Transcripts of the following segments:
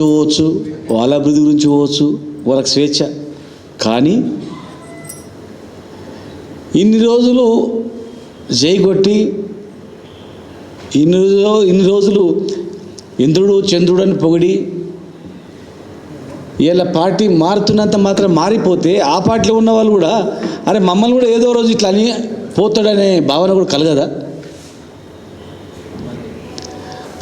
పోవచ్చు, వాళ్ళ అభివృద్ధి గురించి పోవచ్చు, వాళ్ళకి స్వేచ్ఛ. కానీ ఇన్ని రోజులు జైగొట్టి ఇన్ని రోజులు ఇంద్రుడు చంద్రుడు అని పొగిడి ఇలా పార్టీ మారుతున్నంత మాత్రం మారిపోతే ఆ పార్టీలో ఉన్న వాళ్ళు కూడా అరే మమ్మల్ని కూడా ఏదో రోజు ఇట్లా అని పోతాడనే భావన కూడా కలగదా?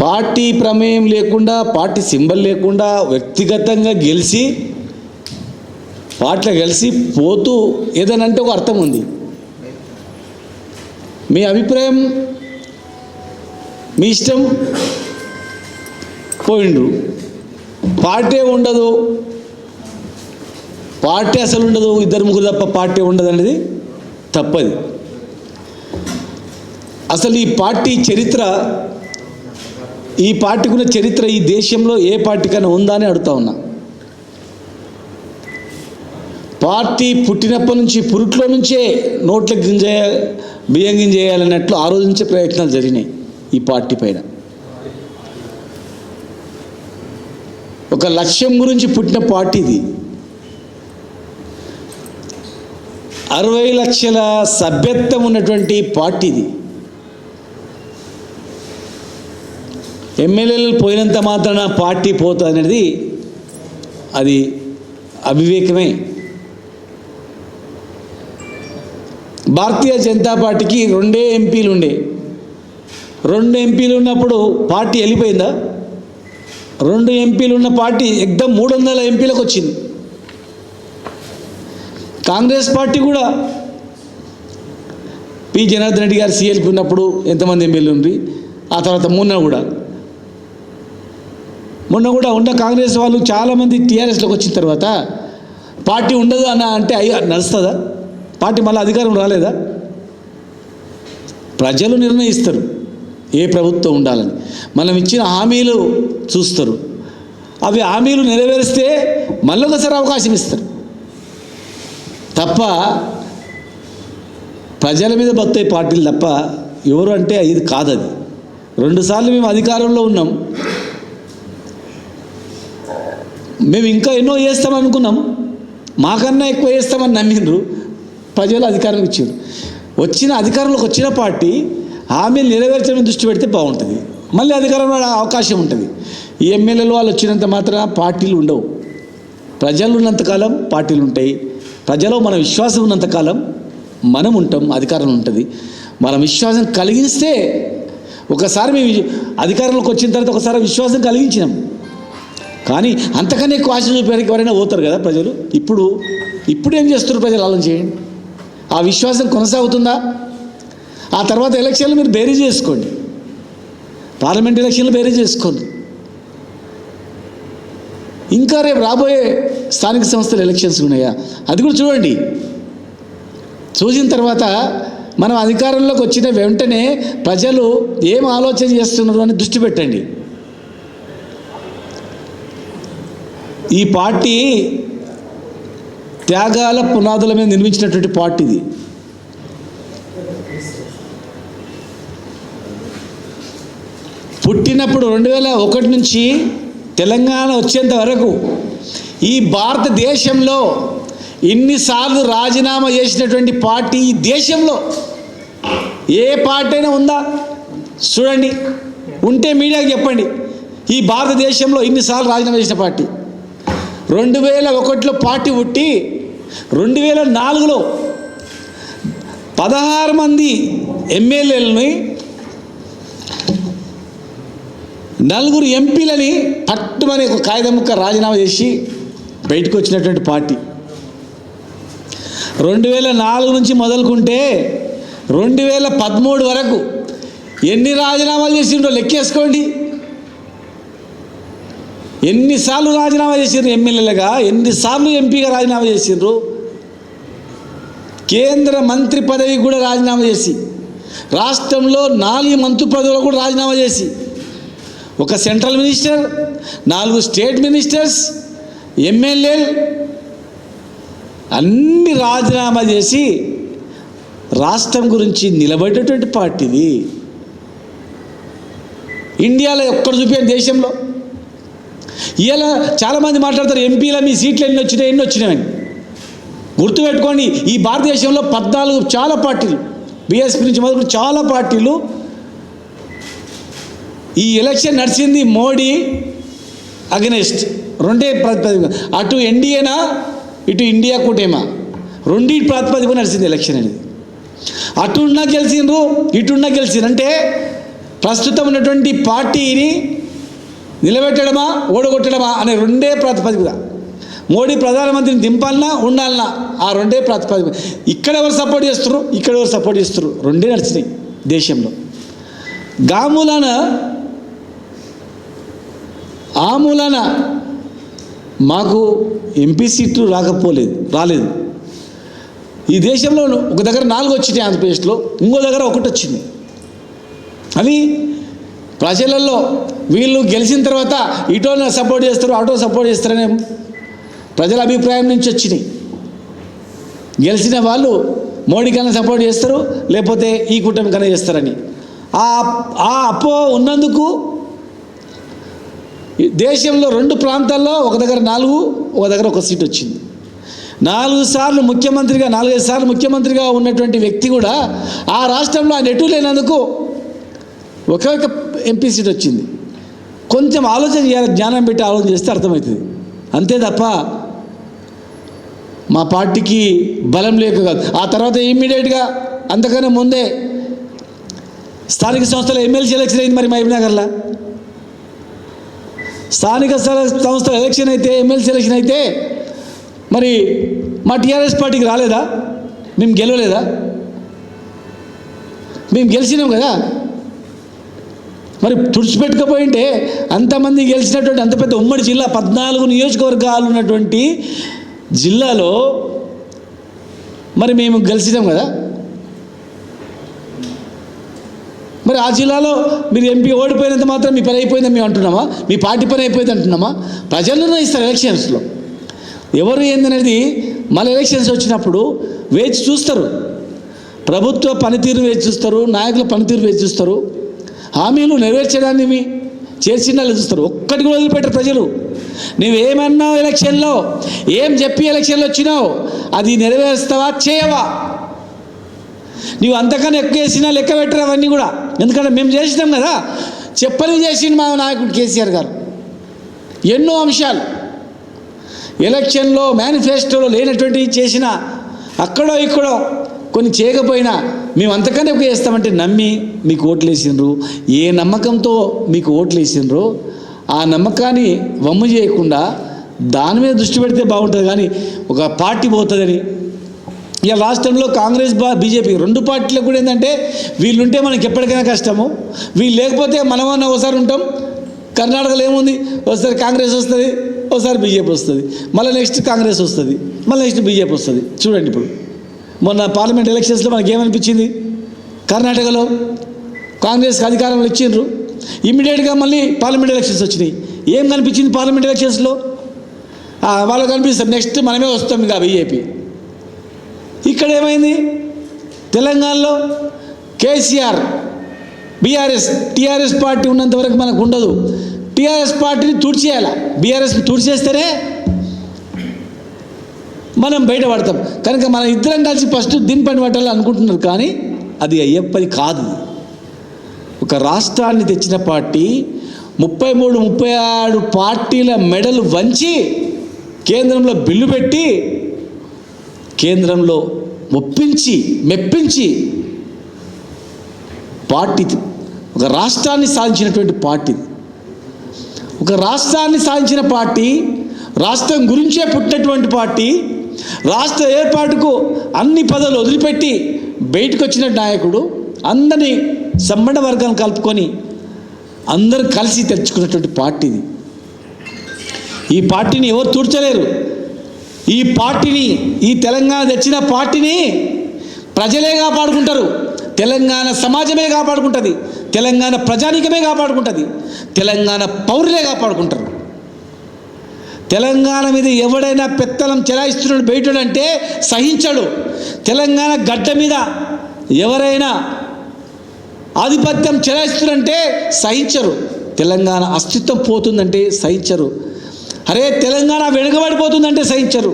పార్టీ ప్రమేయం లేకుండా, పార్టీ సింబల్ లేకుండా వ్యక్తిగతంగా గెలిచి పార్టీలో గెలిచి పోతూ ఏదనంటే ఒక అర్థం ఉంది. మీ అభిప్రాయం మీ ఇష్టం, పోయిండ్రు. పార్టీ ఉండదు, పార్టీ అసలు ఉండదు, ఇద్దరు ముగ్గురు తప్ప పార్టీ ఉండదు అనేది తప్పది. అసలు ఈ పార్టీ చరిత్ర, ఈ పార్టీకి ఉన్న చరిత్ర ఈ దేశంలో ఏ పార్టీకైనా ఉందా అని అడుగుతా ఉన్నా. పార్టీ పుట్టినప్పటి నుంచి పురుట్లో నుంచే నోట్ల బియ్యం గింజ చేయాలన్నట్లు ఆ రోజు నుంచే ప్రయత్నాలు జరిగినాయి ఈ పార్టీ పైన. ఒక లక్ష్యం గురించి పుట్టిన పార్టీ ఇది. 60 లక్షల సభ్యత్వం ఉన్నటువంటి పార్టీ ఇది. ఎమ్మెల్యేలు పోయినంత మాత్రాన పార్టీ పోతుంది అనేది అది అవివేకమే. భారతీయ జనతా పార్టీకి 2 ఎంపీలు ఉండే. 2 ఎంపీలు ఉన్నప్పుడు పార్టీ వెళ్ళిపోయిందా? 2 ఎంపీలు ఉన్న పార్టీ ఎగ్దం 300 ఎంపీలకు వచ్చింది. కాంగ్రెస్ పార్టీ కూడా పి జనార్దన్ రెడ్డి గారు సీఎల్పీ ఉన్నప్పుడు ఎంతమంది ఎంపీలు ఉంది, ఆ తర్వాత మొన్న కూడా ఉన్న కాంగ్రెస్ వాళ్ళు చాలామంది టీఆర్ఎస్లోకి వచ్చిన తర్వాత పార్టీ ఉండదు అని అంటే నడుస్తుందా? పార్టీ మళ్ళీ అధికారం రాలేదా? ప్రజలు నిర్ణయిస్తారు ఏ ప్రభుత్వం ఉండాలని. మనం ఇచ్చిన హామీలు చూస్తారు, అవి హామీలు నెరవేరిస్తే మళ్ళీ ఒకసారి అవకాశం ఇస్తారు తప్ప ప్రజల మీద బతాయి పార్టీలు తప్ప ఎవరు అంటే ఇది కాదు. అది 2 సార్లు మేము అధికారంలో ఉన్నాం, మేము ఇంకా ఎన్నో చేస్తామనుకున్నాం, మాకన్నా ఎక్కువ చేస్తామని నమ్మిండ్రు, ప్రజలు అధికారం ఇచ్చారు. అధికారంలోకి వచ్చిన పార్టీ హామీలు నెరవేర్చడం దృష్టి పెడితే బాగుంటుంది, మళ్ళీ అధికారంలో అవకాశం ఉంటుంది. ఈ ఎమ్మెల్యేలు వాళ్ళు వచ్చినంత మాత్రాన పార్టీలు ఉండవు. ప్రజలు ఉన్నంతకాలం పార్టీలు ఉంటాయి, ప్రజలో మన విశ్వాసం ఉన్నంతకాలం మనం ఉంటాం, అధికారం ఉంటుంది. మన విశ్వాసం కలిగిస్తే ఒకసారి మేము అధికారంలోకి వచ్చిన తర్వాత ఒకసారి విశ్వాసం కలిగించినాం, కానీ అంతకన్నా ఎక్కువ ఆశ చూపడానికి ఎవరైనా పోతారు కదా ప్రజలు. ఇప్పుడు ఏం చేస్తున్నారు ప్రజలు? ఆలోచన చేయండి. ఆ విశ్వాసం కొనసాగుతుందా? ఆ తర్వాత ఎలక్షన్లు మీరు బేరీజ్ చేసుకోండి, పార్లమెంట్ ఎలక్షన్లు బేరీజ్ చేసుకోండి. ఇంకా రేపు రాబోయే స్థానిక సంస్థల ఎలక్షన్స్ ఉన్నాయా, అది కూడా చూడండి. చూసిన తర్వాత మనం అధికారంలోకి వచ్చిన వెంటనే ప్రజలు ఏం ఆలోచన చేస్తున్నారు అని దృష్టి పెట్టండి. ఈ పార్టీ త్యాగాల పునాదుల మీద నిర్మించినటువంటి పార్టీ ఇది. పుట్టినప్పుడు 2001 నుంచి తెలంగాణ వచ్చేంత వరకు ఈ భారతదేశంలో ఇన్నిసార్లు రాజీనామా చేసినటువంటి పార్టీ ఈ దేశంలో ఏ పార్టీ అయినా ఉందా? చూడండి, ఉంటే మీడియాకి చెప్పండి. ఈ భారతదేశంలో ఇన్నిసార్లు రాజీనామా చేసిన పార్టీ 2001లో పార్టీ పుట్టి 2004లో 16 మంది ఎమ్మెల్యేలని 4 ఎంపీలని పట్టుమని ఒక కాగితం ముక్క రాజీనామా చేసి బయటకు వచ్చినటువంటి పార్టీ. 2004 నుంచి మొదలుకుంటే 2013 వరకు ఎన్ని రాజీనామాలు చేసిండ్రో లెక్కేసుకోండి. ఎన్నిసార్లు రాజీనామా చేసిండ్రు ఎమ్మెల్యేలుగా, ఎన్నిసార్లు ఎంపీగా రాజీనామా చేసిండ్రు. కేంద్ర మంత్రి పదవికి కూడా రాజీనామా చేసి, రాష్ట్రంలో 4 మంత్రి పదవులకు కూడా రాజీనామా చేసి, ఒక సెంట్రల్ మినిస్టర్, 4 స్టేట్ మినిస్టర్స్, ఎమ్మెల్యేలు అన్ని రాజీనామా చేసి రాష్ట్రం గురించి నిలబడేటువంటి పార్టీది. ఇండియాలో ఎక్కడ చూపారు దేశంలో? ఇలా చాలామంది మాట్లాడతారు ఎంపీల మీ సీట్లు ఎన్ని వచ్చినాయని. గుర్తుపెట్టుకోండి, ఈ భారతదేశంలో 14 చాలా పార్టీలు, బీఎస్పీ నుంచి మొదలు చాలా పార్టీలు ఈ ఎలక్షన్ నడిచింది మోడీ అగెనెస్ట్ రెండే ప్రాతిపదిక, అటు ఎన్డీఏనా ఇటు ఇండియా కూటేమా రెండింటి ప్రాతిపదిక నడిచింది ఎలక్షన్ అనేది. అటున్నా గెలిచిండ్రు ఇటున్నా గెలిచిండ్రు. అంటే ప్రస్తుతం ఉన్నటువంటి పార్టీని నిలబెట్టడమా ఓడగొట్టడమా అనే రెండే ప్రాతిపదిక. మోడీ ప్రధానమంత్రిని దింపాలన్నా ఉండాలన్నా ఆ రెండే ప్రాతిపదిక. ఇక్కడ ఎవరు సపోర్ట్ చేస్తారు, ఇక్కడ ఎవరు సపోర్ట్ చేస్తారు, రెండే నడిచినాయి దేశంలో. ఆ మూలాన మాకు ఎంపీ సీట్లు రాలేదు. ఈ దేశంలో ఒక దగ్గర 4 వచ్చినాయి ఆంధ్రప్రదేశ్లో, ఇంకో దగ్గర 1 వచ్చింది. అవి ప్రజలలో వీళ్ళు గెలిచిన తర్వాత ఇటో సపోర్ట్ చేస్తారు అటో సపోర్ట్ చేస్తారనే ప్రజల అభిప్రాయం నుంచి వచ్చినాయి. గెలిచిన వాళ్ళు మోడీ కన్నా సపోర్ట్ చేస్తారు, లేకపోతే ఈ కూటమి కన్నా చేస్తారని. ఆ అపో ఉన్నందుకు దేశంలో 2 ప్రాంతాల్లో ఒక దగ్గర 4, ఒక దగ్గర 1 సీట్ వచ్చింది. 4 సార్లు ముఖ్యమంత్రిగా 4-5 సార్లు ముఖ్యమంత్రిగా ఉన్నటువంటి వ్యక్తి కూడా ఆ రాష్ట్రంలో ఆయన ఎటు లేనందుకు ఒక ఎంపీ సీట్ వచ్చింది. కొంచెం ఆలోచన చేయాలి, జ్ఞానం పెట్టి ఆలోచన చేస్తే అర్థమవుతుంది. అంతే తప్ప మా పార్టీకి బలం లేక కాదు. ఆ తర్వాత ఇమ్మీడియట్గా అంతకన్నా ముందే స్థానిక సంస్థల ఎమ్మెల్సీ ఎలక్షన్ అయింది. మరి మహబూబ్నగర్లో స్థానిక సంస్థల ఎలక్షన్ అయితే, ఎమ్మెల్సీ ఎలక్షన్ అయితే మరి మా టీఆర్ఎస్ పార్టీకి రాలేదా? మేము గెలవలేదా? మేము గెలిచినాం కదా. మరి తుడిచిపెట్టుకపోయింటే అంతమంది గెలిచినటువంటి అంత పెద్ద ఉమ్మడి జిల్లా 14 నియోజకవర్గాలు ఉన్నటువంటి జిల్లాలో మరి మేము గెలిచినాం కదా. మరి ఆ జిల్లాలో మీరు ఎంపీ ఓడిపోయినంత మాత్రం మీ పని అయిపోయిందని మేము అంటున్నామా? మీ పార్టీ పని అయిపోయింది అంటున్నామా? ప్రజలు నిర్ణయిస్తారు ఎలక్షన్స్లో ఎవరు ఏందనేది. మళ్ళీ ఎలక్షన్స్ వచ్చినప్పుడు వేచి చూస్తారు, ప్రభుత్వ పనితీరు వేచి చూస్తారు, నాయకుల పనితీరు వేచి చూస్తారు, హామీలు నెరవేర్చడాన్ని చేసిన చూస్తారు. ఒక్కటి కూడా వదిలిపెట్టారు ప్రజలు. నువ్వేమన్నావు ఎలక్షన్లో, ఏం చెప్పి ఎలక్షన్లో వచ్చినావు, అది నెరవేరుస్తావా చేయవా? నువ్వు అంతకన్నా ఎక్కువ వేసినా లెక్క పెట్టరు అవన్నీ కూడా. ఎందుకంటే మేము చేసినాం కదా, చెప్పని చేసిండు మా నాయకుడు కేసీఆర్ గారు. ఎన్నో అంశాలు ఎలక్షన్లో మేనిఫెస్టోలో లేనటువంటి చేసిన అక్కడో ఇక్కడో కొన్ని చేయకపోయినా మేము అంతకన్నా ఎక్కువ చేస్తామంటే నమ్మి మీకు ఓట్లు వేసిండ్రు. ఏ నమ్మకంతో మీకు ఓట్లు వేసిండ్రో ఆ నమ్మకాన్ని వమ్ము చేయకుండా దాని మీద దృష్టి పెడితే బాగుంటుంది. కానీ ఒక పార్టీ పోతుందని ఇక రాష్ట్రంలో కాంగ్రెస్ బీజేపీ 2 పార్టీలకు కూడా ఏంటంటే వీళ్ళుంటే మనకి ఎప్పటికైనా కష్టము, వీళ్ళు లేకపోతే మనమన్నా ఒకసారి ఉంటాం. కర్ణాటకలో ఏముంది, ఒకసారి కాంగ్రెస్ వస్తుంది, ఒకసారి బీజేపీ వస్తుంది, మళ్ళీ నెక్స్ట్ కాంగ్రెస్ వస్తుంది, మళ్ళీ నెక్స్ట్ బీజేపీ వస్తుంది. చూడండి ఇప్పుడు మొన్న పార్లమెంట్ ఎలక్షన్స్లో మనకి ఏమనిపించింది, కర్ణాటకలో కాంగ్రెస్కి అధికారంలో ఇచ్చిండ్రు, ఇమ్మీడియట్గా మళ్ళీ పార్లమెంట్ ఎలక్షన్స్ వచ్చినాయి. ఏం కనిపించింది పార్లమెంట్ ఎలక్షన్స్లో? వాళ్ళకి కనిపిస్తుంది నెక్స్ట్ మనమే వస్తాం ఇక బీజేపీ. ఇక్కడ ఏమైంది, తెలంగాణలో కేసీఆర్ టీఆర్ఎస్ పార్టీ ఉన్నంత వరకు మనకు ఉండదు. టీఆర్ఎస్ పార్టీని తుడిచేయాలి, బీఆర్ఎస్ని తుడిచేస్తేనే మనం బయటపడతాం. కనుక మన ఇద్దరం కలిసి ఫస్ట్ దీని పని పట్టాలి అనుకుంటున్నారు, కానీ అది అయ్యే పని కాదు. ఒక రాష్ట్రాన్ని తెచ్చిన పార్టీ 33-36 పార్టీల మెడలు వంచి కేంద్రంలో బిల్లు పెట్టి కేంద్రంలో మెప్పించి పార్టీ ఒక రాష్ట్రాన్ని సాధించినటువంటి పార్టీ, ఒక రాష్ట్రాన్ని సాధించిన పార్టీ, రాష్ట్రం గురించే పుట్టినటువంటి పార్టీ, రాష్ట్ర ఏర్పాటుకు అన్ని పదవులు వదిలిపెట్టి బయటకు వచ్చిన నాయకుడు, అందరినీ సమ్మడ వర్గాన్ని కలుపుకొని అందరూ కలిసి తెచ్చుకున్నటువంటి పార్టీది. ఈ పార్టీని ఎవరు తూర్చలేరు. ఈ పార్టీని, ఈ తెలంగాణ తెచ్చిన పార్టీని ప్రజలే కాపాడుకుంటారు, తెలంగాణ సమాజమే కాపాడుకుంటుంది, తెలంగాణ ప్రజానీకమే కాపాడుకుంటుంది, తెలంగాణ పౌరులే కాపాడుకుంటారు. తెలంగాణ మీద ఎవడైనా పెత్తనం చెలాయిస్తున్నాడు బయటంటే సహించడు. తెలంగాణ గడ్డ మీద ఎవరైనా ఆధిపత్యం చెలాయిస్తున్నారంటే సహించరు. తెలంగాణ అస్తిత్వం పోతుందంటే సహించరు. అరే తెలంగాణ వెనుకబడిపోతుందంటే సహించరు.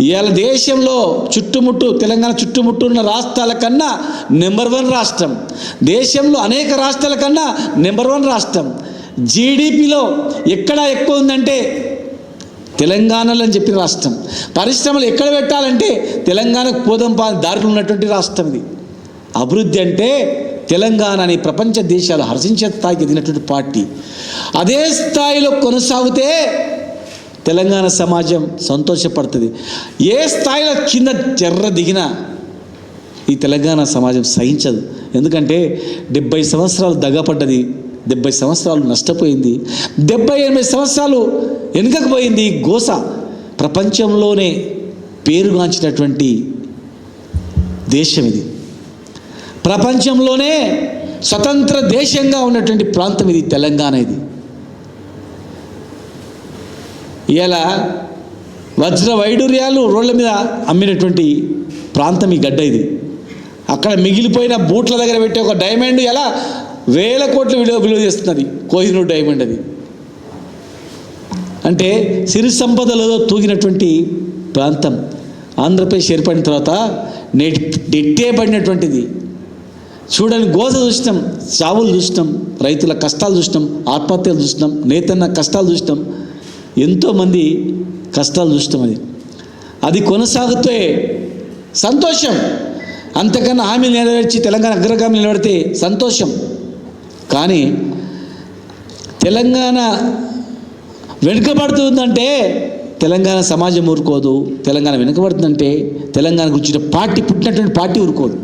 ఇవాళ దేశంలో తెలంగాణ చుట్టుముట్టు ఉన్న రాష్ట్రాల కన్నా నెంబర్ 1 రాష్ట్రం, దేశంలో అనేక రాష్ట్రాల కన్నా నెంబర్ 1 రాష్ట్రం. జీడిపిలో ఎక్కడ ఎక్కువ ఉందంటే తెలంగాణలో అని చెప్పిన రాష్ట్రం. పరిశ్రమలు ఎక్కడ పెట్టాలంటే తెలంగాణకు పోదాం దారిలో ఉన్నటువంటి రాష్ట్రం ఇది. అభివృద్ధి అంటే తెలంగాణని ప్రపంచ దేశాలు హర్షించే స్థాయికి ఎదిగినటువంటి పార్టీ. అదే స్థాయిలో కొనసాగితే తెలంగాణ సమాజం సంతోషపడుతుంది. ఏ స్థాయిలో కింద చెర్ర దిగినా ఈ తెలంగాణ సమాజం సహించదు. ఎందుకంటే 70 సంవత్సరాలు దగపడ్డది, 70 సంవత్సరాలు నష్టపోయింది, 78 సంవత్సరాలు వెనుకకు పోయింది. గోస ప్రపంచంలోనే పేరుగాంచినటువంటి దేశం ఇది. ప్రపంచంలోనే స్వతంత్ర దేశంగా ఉన్నటువంటి ప్రాంతం ఇది తెలంగాణ. ఇది ఇలా వజ్ర వైడూర్యాలు రోడ్ల మీద అమ్మినటువంటి ప్రాంతం ఈ గడ్డ ఇది. అక్కడ మిగిలిపోయిన బూట్ల దగ్గర పెట్టే ఒక డైమండ్ ఎలా 1000 కోట్ల విలువ చేస్తున్నది. కోహినూర్ డైమండ్ అది. అంటే సిరి సంపదలలో తూగినటువంటి ప్రాంతం. ఆంధ్రప్రదేశ్ ఏర్పడిన తర్వాత నెట్టే పడినటువంటిది. చూడని గోస చూసినాం, చావులు చూసినాం, రైతుల కష్టాలు చూసినాం, ఆత్మహత్యలు చూసినాం, నేతన్న కష్టాలు చూసినాం, ఎంతోమంది కష్టాలు చూసినాం. అది కొనసాగుతే సంతోషం. అంతకన్నా హామీలు నెరవేర్చి తెలంగాణ అగ్రగామి నిలబడితే సంతోషం. కానీ తెలంగాణ వెనుకబడుతుందంటే తెలంగాణ సమాజం ఊరుకోదు. తెలంగాణ వెనుకబడుతుందంటే తెలంగాణ గురించిన పార్టీ, పుట్టినటువంటి పార్టీ ఊరుకోదు.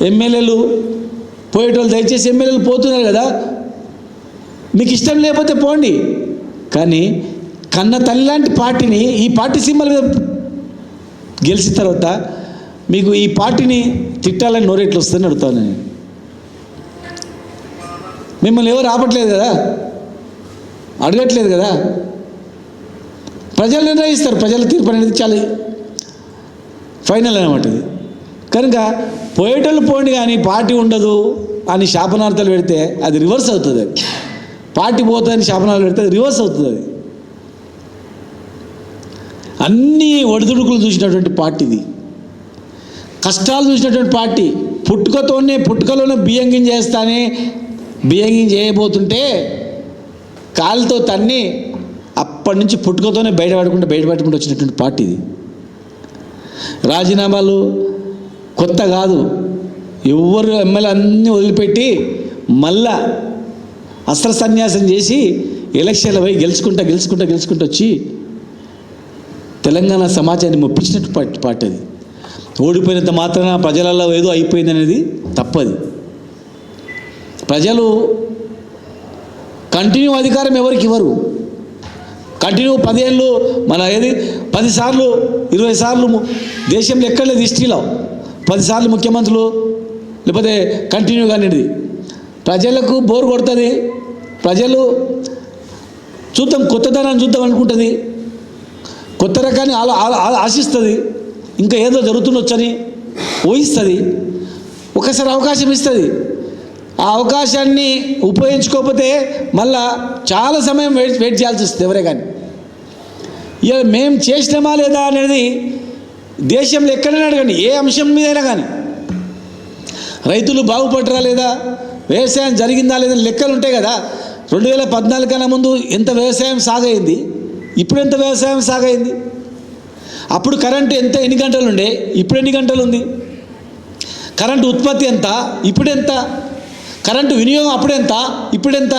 ఎమ్మెల్యేలు పోయేటోళ్ళు దయచేసి ఎమ్మెల్యేలు పోతున్నారు కదా, మీకు ఇష్టం లేకపోతే పోండి. కానీ కన్న తల్లి లాంటి పార్టీని, ఈ పార్టీ సింబల్ మీద గెలిచిన తర్వాత మీకు ఈ పార్టీని తిట్టాలని నోరేట్లు వస్తుందని అడుగుతాను నేను. మిమ్మల్ని ఎవరు ఆపట్లేదు కదా, అడగట్లేదు కదా. ప్రజలు నిర్ణయిస్తారు. ప్రజల తీర్పు అనేది చాలా ఫైనల్ అనమాట ఇది. కనుక పోయేటోళ్ళు పోండి కానీ పార్టీ ఉండదు అని శాపనార్థాలు పెడితే అది రివర్స్ అవుతుంది. అది పార్టీ పోతుందని శాపనాలు పెడితే అది రివర్స్ అవుతుంది. అది అన్నీ ఒడిదుడుకులు చూసినటువంటి పార్టీది, కష్టాలు చూసినటువంటి పార్టీ. పుట్టుకలోనే బియ్యం గింజ చేస్తానే, బియ్యం గింజ చేయబోతుంటే కాలుతో తన్ని అప్పటి నుంచి పుట్టుకతోనే బయటపడుకుంటూ వచ్చినటువంటి పార్టీ ఇది. రాజీనామాలు కొత్త కాదు. ఎవరు ఎమ్మెల్యే అన్నీ వదిలిపెట్టి మళ్ళా అస్త్ర సన్యాసం చేసి ఎలక్షన్లు పోయి గెలుచుకుంటూ వచ్చి తెలంగాణ సమాజాన్ని మొప్పించినట్టు పార్టీ అది. ఓడిపోయినంత మాత్రాన ప్రజలలో ఏదో అయిపోయింది అనేది తప్పది. ప్రజలు కంటిన్యూ అధికారం ఎవరికి ఇవ్వరు. కంటిన్యూ 10 ఏళ్ళు మన 10 సార్లు 20 సార్లు దేశంలో ఎక్కడ లేదు హిస్టరీలో 10 సార్లు ముఖ్యమంత్రులు లేకపోతే కంటిన్యూగా అనేది. ప్రజలకు బోర్ కొడుతుంది. ప్రజలు కొత్తదనాన్ని చూద్దాం అనుకుంటుంది, కొత్త రకాన్ని ఆశిస్తుంది, ఇంకా ఏదో జరుగుతుండొచ్చని ఊహిస్తుంది. ఒకసారి అవకాశం ఇస్తుంది. ఆ అవకాశాన్ని ఉపయోగించుకోకపోతే మళ్ళా చాలా సమయం వెయిట్ చేయాల్సి వస్తుంది ఎవరే కానీ. ఇక మేము చేసినామా లేదా అనేది దేశంలో ఎక్కడైనా అడగండి, ఏ అంశం మీదైనా కానీ. రైతులు బాగుపడరా లేదా, వ్యవసాయం జరిగిందా లేదా లెక్కలు ఉంటాయి కదా. 2014 కన్నా ముందు ఎంత వ్యవసాయం సాగైంది, ఇప్పుడు ఎంత వ్యవసాయం సాగైంది. అప్పుడు కరెంటు ఎన్ని గంటలు ఉండే, ఇప్పుడు ఎన్ని గంటలు ఉంది. కరెంటు ఉత్పత్తి ఎంత, ఇప్పుడు ఎంత. కరెంటు వినియోగం అప్పుడెంత, ఇప్పుడెంత.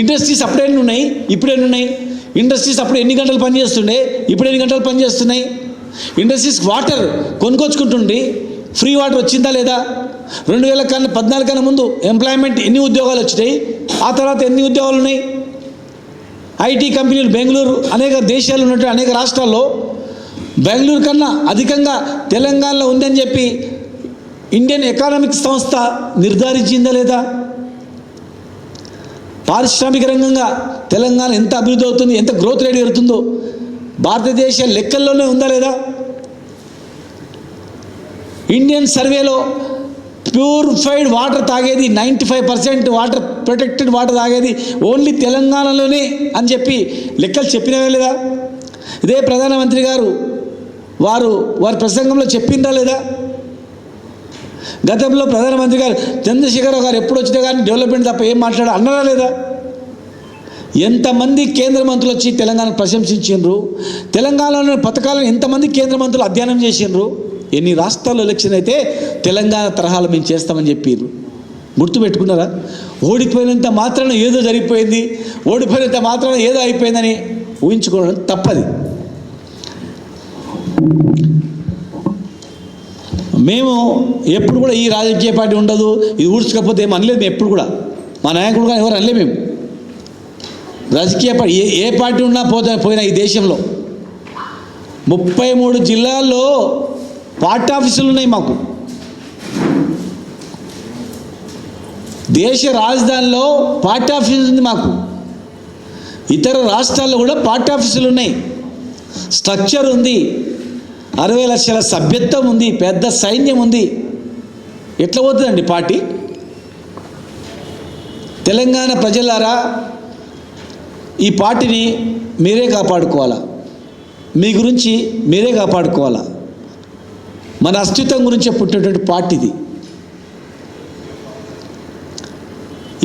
ఇండస్ట్రీస్ అప్పుడెన్ని ఉన్నాయి, ఇప్పుడెన్ని ఉన్నాయి. ఇండస్ట్రీస్ అప్పుడు ఎన్ని గంటలు పనిచేస్తుండే, ఇప్పుడు ఎన్ని గంటలు పనిచేస్తున్నాయి. ఇండస్ట్రీస్ వాటర్ కొనుక్కొచ్చుకుంటుండ్రి, ఫ్రీ వాటర్ వచ్చిందా లేదా. 2014 కన్నా ముందు ఎంప్లాయ్మెంట్ ఎన్ని ఉద్యోగాలు వచ్చినాయి, ఆ తర్వాత ఎన్ని ఉద్యోగాలు ఉన్నాయి. ఐటీ కంపెనీలు బెంగళూరు అనేక దేశాలు ఉన్నట్టు అనేక రాష్ట్రాల్లో బెంగళూరు కన్నా అధికంగా తెలంగాణలో ఉందని చెప్పి ఇండియన్ ఎకనామిక్ సంస్థ నిర్ధారించిందా లేదా. పారిశ్రామిక రంగంగా తెలంగాణ ఎంత అభివృద్ధి అవుతుంది, ఎంత గ్రోత్ రేట్ పెరుగుతుందో భారతదేశ లెక్కల్లోనే ఉందా లేదా. ఇండియన్ సర్వేలో ప్యూరిఫైడ్ వాటర్ తాగేది, 95% వాటర్ ప్రొటెక్టెడ్ వాటర్ తాగేది ఓన్లీ తెలంగాణలోనే అని చెప్పి లెక్కలు చెప్పినవే లేదా? ఇదే ప్రధానమంత్రి గారు వారి ప్రసంగంలో చెప్పిందా లేదా? గతంలో ప్రధానమంత్రి గారు చంద్రశేఖరరావు గారు ఎప్పుడు వచ్చినా కానీ డెవలప్మెంట్ తప్ప ఏం మాట్లాడారు అన్నారా లేదా? ఎంతమంది కేంద్ర మంత్రులు వచ్చి తెలంగాణ ప్రశంసించారు? తెలంగాణలోని పథకాలను ఎంతమంది కేంద్ర మంత్రులు అధ్యయనం చేసిండ్రు? ఎన్ని రాష్ట్రాల్లో ఎలక్షన్ అయితే తెలంగాణ తరహాలో మేము చేస్తామని చెప్పారు. గుర్తుపెట్టుకున్నారా? ఓడిపోయినంత మాత్రాన ఏదో జరిగిపోయింది, ఓడిపోయినంత మాత్రాన ఏదో అయిపోయిందని ఊహించుకోవడం తప్పది. మేము ఎప్పుడు కూడా ఈ రాజకీయ పార్టీ ఉండదు, ఇది ఊడ్చకపోతే ఏం అనలేదు మేము ఎప్పుడు కూడా. మా నాయకుడు కానీ ఎవరు అనలేదు మేము. రాజకీయ పార్టీ ఏ పార్టీ ఉన్నా పోయినా ఈ దేశంలో 33 జిల్లాల్లో పార్టీ ఆఫీసులు ఉన్నాయి మాకు. దేశ రాజధానిలో పార్టీ ఆఫీసు ఉంది మాకు. ఇతర రాష్ట్రాల్లో కూడా పార్టీ ఆఫీసులు ఉన్నాయి. స్ట్రక్చర్ ఉంది, 60 లక్షల సభ్యత్వం ఉంది, పెద్ద సైన్యం ఉంది. ఎట్లా పోతుందండి పార్టీ? తెలంగాణ ప్రజలారా, ఈ పార్టీని మీరే కాపాడుకోవాలా, మీ గురించి మీరే కాపాడుకోవాలా. మన అస్తిత్వం గురించే పుట్టినటువంటి పార్టీది.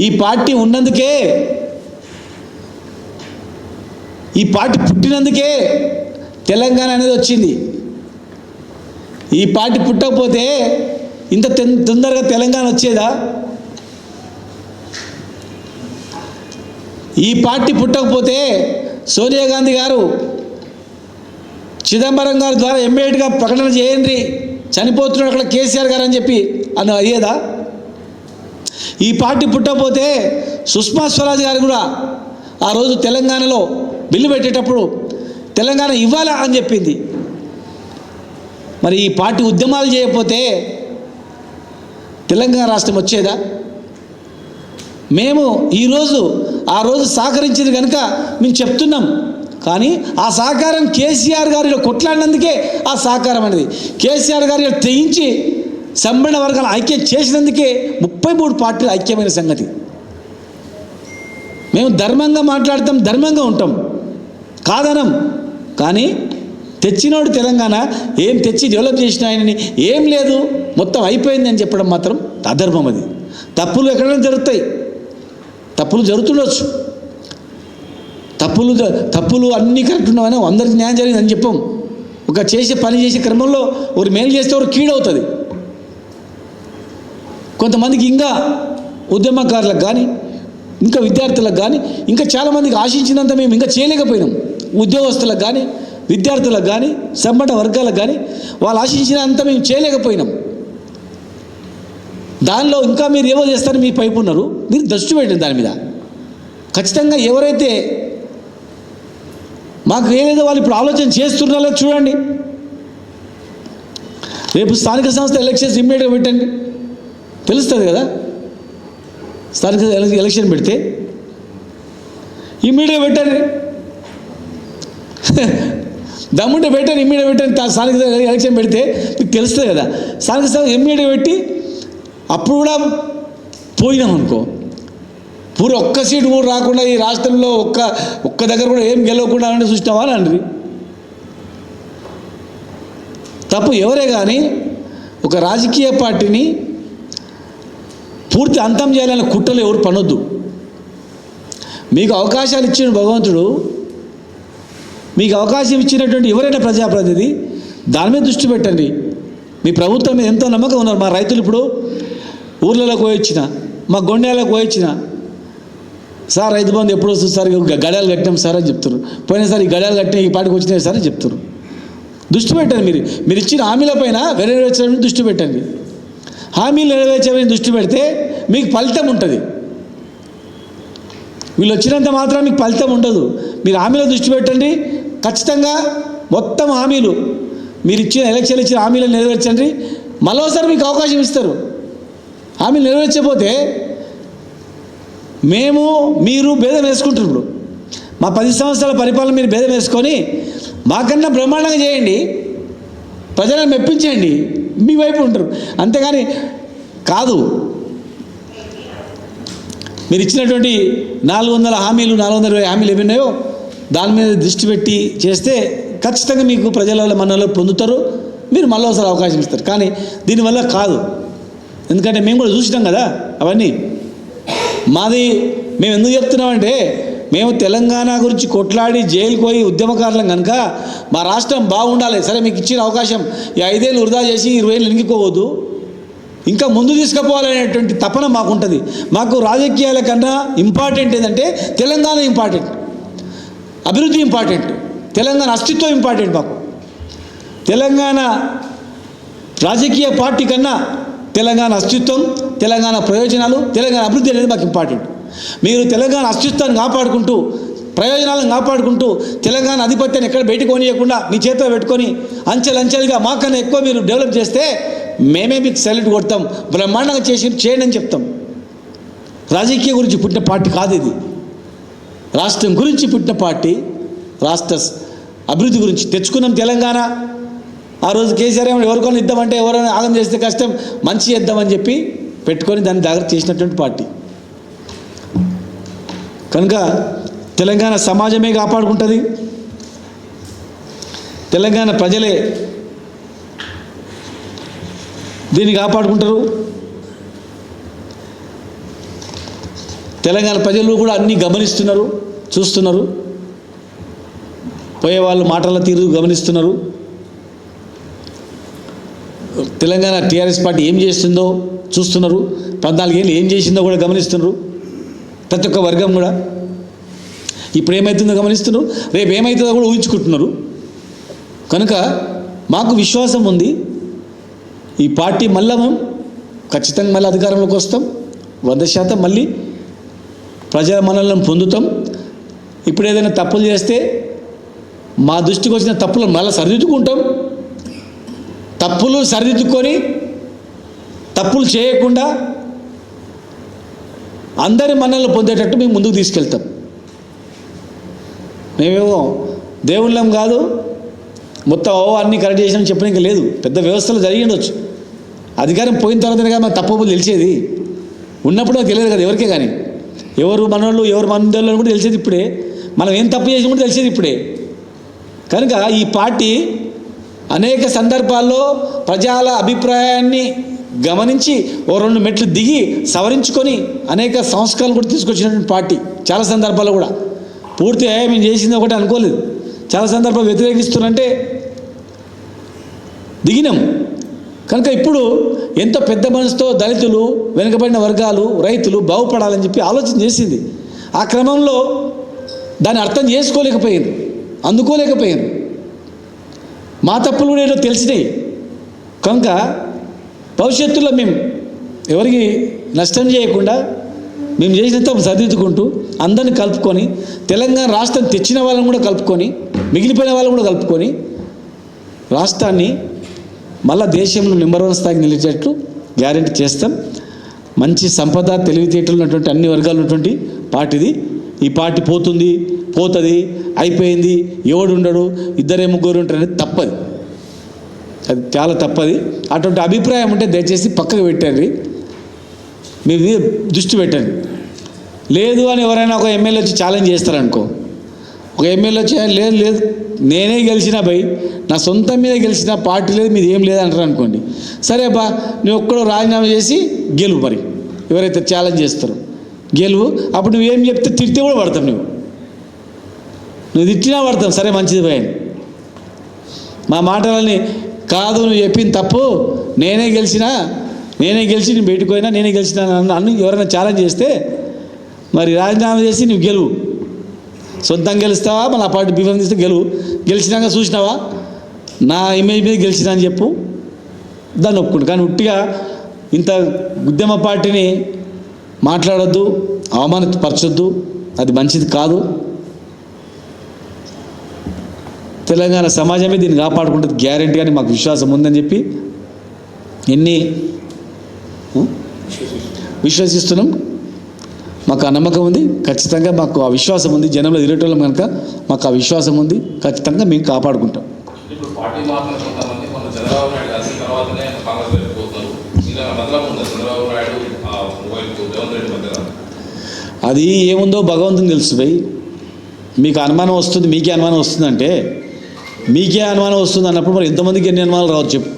ఈ పార్టీ ఉన్నందుకే, ఈ పార్టీ పుట్టినందుకే తెలంగాణ అనేది వచ్చింది. ఈ పార్టీ పుట్టకపోతే ఇంత తొందరగా తెలంగాణ వచ్చేదా? ఈ పార్టీ పుట్టకపోతే సోనియా గాంధీ గారు చిదంబరం గారి ద్వారా ఇమ్మీడియట్గా ప్రకటన చేయండి, చనిపోతున్నాడు అక్కడ కేసీఆర్ గారు అని చెప్పి అయ్యేదా? ఈ పార్టీ పుట్టకపోతే సుష్మా స్వరాజ్ గారు కూడా ఆ రోజు తెలంగాణలో బిల్లు పెట్టేటప్పుడు తెలంగాణ ఇవ్వాలా అని చెప్పింది. మరి ఈ పార్టీ ఉద్యమాలు చేయకపోతే తెలంగాణ రాష్ట్రం వచ్చేదా? మేము ఈరోజు ఆ రోజు సహకరించింది కనుక మేము చెప్తున్నాం. కానీ ఆ సహకారం కేసీఆర్ గారిలో కొట్లాడినందుకే ఆ సహకారం అనేది, కేసీఆర్ గారిలో తెగించి సంపన్న వర్గాలు ఐక్యం చేసినందుకే 33 పార్టీలు ఐక్యమైన సంగతి. మేము ధర్మంగా మాట్లాడతాం, ధర్మంగా ఉంటాం, కాదనం. కానీ తెచ్చినోడు తెలంగాణ ఏం తెచ్చి డెవలప్ చేసిన ఆయనని ఏం లేదు మొత్తం అయిపోయింది అని చెప్పడం మాత్రం అధర్మం. అది తప్పులు ఎక్కడైనా జరుగుతాయి, తప్పులు జరుగుతుండొచ్చు. తప్పులు అన్నీ కరెక్ట్ ఉన్నామని అందరికీ న్యాయం జరిగిందని చెప్పాం. ఒక పని చేసే క్రమంలో ఒకరు మేలు చేస్తే ఒకరు కీడవుతుంది. కొంతమందికి ఇంకా ఉద్యమకారులకు కానీ, ఇంకా విద్యార్థులకు కానీ, ఇంకా చాలామందికి ఆశించినంత మేము ఇంకా చేయలేకపోయినాం. ఉద్యోగస్తులకు కానీ, విద్యార్థులకు కానీ, సంపన్న వర్గాలకు కానీ వాళ్ళు ఆశించినంత మేము చేయలేకపోయినాం. దానిలో ఇంకా మీరు ఏవో చేస్తారని మీ పైపు ఉన్నారు, మీరు దృష్టి పెట్టండి దాని మీద. ఖచ్చితంగా ఎవరైతే మాకు ఏదైతే వాళ్ళు ఇప్పుడు ఆలోచన చేస్తున్నారో చూడండి. రేపు స్థానిక సంస్థ ఎలక్షన్స్ ఇమ్మీడియట్గా పెట్టండి, తెలుస్తుంది కదా. స్థానిక ఎలక్షన్ పెడితే ఇమ్మీడియట్గా పెట్టండి, దమ్ముంటే పెట్టండి, ఇమ్మీడియట్గా పెట్టండి. స్థానిక ఎలక్షన్ పెడితే మీకు తెలుస్తుంది కదా. స్థానిక సంస్థ ఇమ్మీడియట్గా పెట్టి అప్పుడు కూడా పోయినాం అనుకో, పూర్తి ఒక్క సీటు కూడా రాకుండా ఈ రాష్ట్రంలో ఒక్క దగ్గర కూడా ఏం గెలవకుండా అంటే చూసినావా అని అండి. తప్పు ఎవరే కానీ ఒక రాజకీయ పార్టీని పూర్తి అంతం చేయాలని కుట్రలు ఎవరు పనొద్దు. మీకు అవకాశాలు ఇచ్చిన భగవంతుడు, మీకు అవకాశం ఇచ్చినటువంటి ఎవరైనా ప్రజాప్రతినిధి దాని మీద దృష్టి పెట్టండి. మీ ప్రభుత్వం మీద ఎంతో నమ్మకం ఉన్నారు. మా రైతులు ఇప్పుడు ఊర్లలోకి పోయొచ్చిన, మా గొండెలకు పోయొచ్చిన, సార్ రైతు బంధు ఎప్పుడు వస్తుంది సార్, గడాలు కట్టినాం సార్ అని చెప్తారు. పోయినసారి ఈ గడాలు కట్టిన ఈ పాటికి వచ్చినాయి సార్ అని చెప్తారు. దృష్టి పెట్టండి. మీరు ఇచ్చిన హామీలపైన నెరవేర్చడానికి దృష్టి పెట్టండి. హామీలు నెరవేర్చడానికి దృష్టి పెడితే మీకు ఫలితం ఉంటుంది. వీళ్ళు వచ్చినంత మాత్రం మీకు ఫలితం ఉండదు. మీరు హామీలో దృష్టి పెట్టండి. ఖచ్చితంగా మొత్తం హామీలు మీరు ఎలక్షన్లు ఇచ్చిన హామీలు నెరవేర్చండి. మరోసారి మీకు అవకాశం ఇస్తారు. హామీలు నెరవేర్చకపోతే మీరు భేదం వేసుకుంటారు. ఇప్పుడు మా 10 సంవత్సరాల పరిపాలన మీరు భేదం వేసుకొని మాకన్నా బ్రహ్మాండంగా చేయండి, ప్రజలను మెప్పించండి, మీ వైపు ఉంటారు. అంతేగాని కాదు. మీరు ఇచ్చినటువంటి 400 హామీలు 420 హామీలు ఏమున్నాయో దాని మీద దృష్టి పెట్టి చేస్తే ఖచ్చితంగా మీకు ప్రజల మనలో పొందుతారు, మీరు మళ్ళీ ఒకసారి అవకాశం ఇస్తారు. కానీ దీనివల్ల కాదు, ఎందుకంటే మేము కూడా చూసినాం కదా అవన్నీ. మేము ఎందుకు చెప్తున్నామంటే మేము తెలంగాణ గురించి కొట్లాడి జైలుకు పోయి ఉద్యమకారులం కనుక మా రాష్ట్రం బాగుండాలి. సరే మీకు ఇచ్చిన అవకాశం ఈ 5 ఏళ్ళు వృధా చేసి 20 ఏళ్ళు వెనక్కిపోవద్దు, ఇంకా ముందు తీసుకుపోవాలనేటువంటి తపన మాకుంటుంది. మాకు రాజకీయాల కన్నా ఇంపార్టెంట్ ఏంటంటే తెలంగాణ ఇంపార్టెంట్, అభివృద్ధి ఇంపార్టెంట్, తెలంగాణ అస్తిత్వం ఇంపార్టెంట్. మాకు తెలంగాణ రాజకీయ పార్టీ కన్నా తెలంగాణ అస్తిత్వం, తెలంగాణ ప్రయోజనాలు, తెలంగాణ అభివృద్ధి అనేది మాకు ఇంపార్టెంట్. మీరు తెలంగాణ అస్తిత్వాన్ని కాపాడుకుంటూ, ప్రయోజనాలను కాపాడుకుంటూ, తెలంగాణ ఆధిపత్యాన్ని ఎక్కడ బయటకు కొనియకుండా మీ చేతిలో పెట్టుకొని అంచెలంచెలుగా మాకన్నా ఎక్కువ మీరు డెవలప్ చేస్తే మేమే మీకు సెలెక్ట్ కొడతాం, బ్రహ్మాండంగా చేయండి అని చెప్తాం. రాజకీయ గురించి పుట్టిన పార్టీ కాదు ఇది, రాష్ట్రం గురించి పుట్టిన పార్టీ. రాష్ట్ర అభివృద్ధి గురించి తెచ్చుకున్నాం తెలంగాణ. ఆ రోజు కేసీఆర్ ఎవరికైనా ఇద్దామంటే ఎవరైనా ఆగం చేస్తే కష్టం, మంచి చేద్దామని చెప్పి పెట్టుకొని దాన్ని దగ్గర చేసినటువంటి పార్టీ. కనుక తెలంగాణ సమాజమే కాపాడుకుంటుంది, తెలంగాణ ప్రజలే దీన్ని కాపాడుకుంటారు. తెలంగాణ ప్రజలు కూడా అన్నీ గమనిస్తున్నారు, చూస్తున్నారు, పోయే వాళ్ళు మాటల తీరు గమనిస్తున్నారు. తెలంగాణ టీఆర్ఎస్ పార్టీ ఏం చేస్తుందో చూస్తున్నారు, 14 ఏళ్ళు ఏం చేసిందో కూడా గమనిస్తున్నారు. ప్రతి ఒక్క వర్గం కూడా ఇప్పుడు ఏమవుతుందో గమనిస్తున్నారు, రేపు ఏమవుతుందో కూడా ఊహించుకుంటున్నారు. కనుక మాకు విశ్వాసం ఉంది, ఈ పార్టీ మళ్ళీ మేము ఖచ్చితంగా మళ్ళీ అధికారంలోకి వస్తాం, 100% మళ్ళీ ప్రజల మనల్ని పొందుతాం. ఇప్పుడు ఏదైనా తప్పులు చేస్తే మా దృష్టికి వచ్చిన తప్పులను మళ్ళీ సరిదిద్దుకుంటాం. తప్పులు సరిదిద్దుకొని తప్పులు చేయకుండా అందరి మనల్ని పొందేటట్టు మేము ముందుకు తీసుకెళ్తాం. మేమేమో దేవుళ్ళం కాదు, మొత్తం అన్నీ కరెక్ట్ చేసినాం చెప్పడానికి లేదు. పెద్ద వ్యవస్థలు జరిగి ఉండొచ్చు, అధికారం పోయిన తర్వాతనే కదా మన తప్పులు తెలిసేది. ఉన్నప్పుడు నాకు తెలియదు కదా ఎవరికే, కానీ ఎవరు మనోళ్ళు ఎవరు మన కూడా తెలిసేది ఇప్పుడే, మనం ఏం తప్పు చేసినా కూడా తెలిసేది ఇప్పుడే. కనుక ఈ పార్టీ అనేక సందర్భాల్లో ప్రజల అభిప్రాయాన్ని గమనించి 2 మెట్లు దిగి సవరించుకొని అనేక సంస్కరణలు కూడా తీసుకొచ్చినటువంటి పార్టీ. చాలా సందర్భాల్లో కూడా పూర్తిగా మేము చేసింది ఒకటి అనుకోలేదు, చాలా సందర్భాలు వ్యతిరేకిస్తున్నారంటే దిగినాం. కనుక ఇప్పుడు ఎంతో పెద్ద మనసుతో దళితులు, వెనుకబడిన వర్గాలు, రైతులు బాగుపడాలని చెప్పి ఆలోచన చేసింది. ఆ క్రమంలో దాన్ని అర్థం చేసుకోలేకపోయారు, అందుకోలేకపోయారు. మా తప్పులు కూడా ఏదో తెలిసినాయి. కనుక భవిష్యత్తులో మేము ఎవరికి నష్టం చేయకుండా మేము చేసిన తప్పు సరిదిద్దుకుంటూ అందరిని కలుపుకొని తెలంగాణ రాష్ట్రం తెచ్చిన వాళ్ళని కూడా కలుపుకొని మిగిలిపోయిన వాళ్ళని కూడా కలుపుకొని రాష్ట్రాన్ని మళ్ళా దేశంలో నెంబర్ 1 స్థాయికి నిలిచేటట్లు గ్యారెంటీ చేస్తాం. మంచి సంపద, తెలివితేటలు ఉన్నటువంటి అన్ని వర్గాలు ఉన్నటువంటి పార్టీది. ఈ పార్టీ పోతుంది, పోతుంది, అయిపోయింది, ఎవడు ఉండడు, 2 ముగ్గురు ఉంటారు అనేది తప్పది, అది చాలా తప్పది. అటువంటి అభిప్రాయం ఉంటే దయచేసి పక్కకు పెట్టండి, మీ మీద దృష్టి పెట్టండి. లేదు అని ఎవరైనా ఒక ఎమ్మెల్యే వచ్చి ఛాలెంజ్ చేస్తారనుకో, ఒక ఎమ్మెల్యే వచ్చి లేదు నేనే గెలిచినా భయ్, నా సొంతం మీద గెలిచిన, పార్టీ లేదు, మీది ఏం లేదు అంటారు అనుకోండి. సరే బా, నువ్వు ఒక్కడో రాజీనామా చేసి గెలువు. మరి ఎవరైతే ఛాలెంజ్ చేస్తారో గెలువు. అప్పుడు నువ్వేం చెప్తే తిడితే కూడా పడతావు, నువ్వు తిట్టినా పడతావు. సరే మంచిది భయ్, మా మాటలని కాదు, నువ్వు చెప్పింది తప్పు, నేనే గెలిచి నేను బయటకు పోయినా నేనే గెలిచిన అన్ను ఎవరైనా ఛాలెంజ్ చేస్తే మరి రాజీనామా చేసి నువ్వు గెలువు. సొంతంగా గెలుస్తావా, మళ్ళీ ఆ పార్టీ బీఫామ్ తీస్తే గెలిచినాక చూసినావా నా ఇమేజ్ మీద గెలిచినా అని చెప్పు, దాన్ని ఒప్పుకుంటు. కానీ ఉట్టిగా ఇంత ఉద్యమ పార్టీని మాట్లాడొద్దు, అవమానపరచొద్దు, అది మంచిది కాదు. తెలంగాణ సమాజమే దీన్ని కాపాడుకుంటుంది గ్యారెంటీ అని మాకు విశ్వాసం ఉందని చెప్పి విశ్వసిస్తున్నాం. మాకు ఆ నమ్మకం ఉంది, ఖచ్చితంగా మాకు ఆ విశ్వాసం ఉంది. జనంలో తిరగటం కనుక మాకు ఆ విశ్వాసం ఉంది, ఖచ్చితంగా మేము కాపాడుకుంటాం. మతలబు ఉందా చంద్రబాబు నాయుడు రేవంత్ రెడ్డి మధ్యలో? అది ఏముందో భగవంతుని తెలుసు భయ్. మీకు అనుమానం వస్తుంది, మీకే అనుమానం వస్తుందంటే మీకే అనుమానం వస్తుంది అన్నప్పుడు మరి ఎంతమందికి ఎన్ని అనుమానాలు రావచ్చు చెప్పు.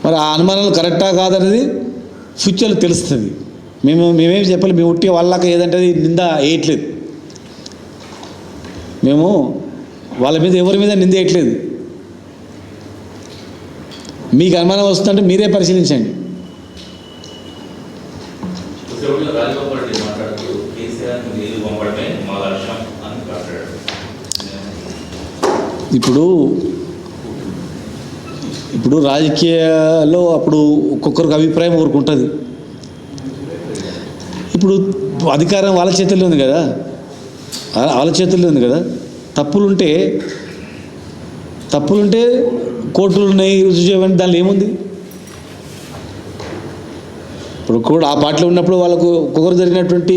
మరి ఆ అనుమానాలు కరెక్టా కాదనేది ఫ్యూచర్లో తెలుస్తుంది. మేమేం చెప్పాలి, మేము ఉట్టి వాళ్ళకి ఏదంటే నింద వేయట్లేదు. మేము వాళ్ళ మీద ఎవరి మీద నింద వేయట్లేదు. మీకు అనుమానం వస్తుందంటే మీరే పరిశీలించండి. రాజగోపాల్ రెడ్డి మాట్లాడుతూ కేసీఆర్ నీళ్లు పంపడమే మా లక్ష్యం అని మాట్లాడాడు. ఇప్పుడు రాజకీయాల్లో అప్పుడు ఒక్కొక్కరికి అభిప్రాయం ఊరుకుంటుంది. ఇప్పుడు అధికారం వాళ్ళ చేతుల్లో ఉంది కదా, తప్పులుంటే కోర్టులు ఉన్నాయి, రుజువు చేయమని దానిలో ఏముంది. ఇప్పుడు కూడా ఆ పార్టీలో ఉన్నప్పుడు వాళ్ళకు ఒక్కొక్కరు జరిగినటువంటి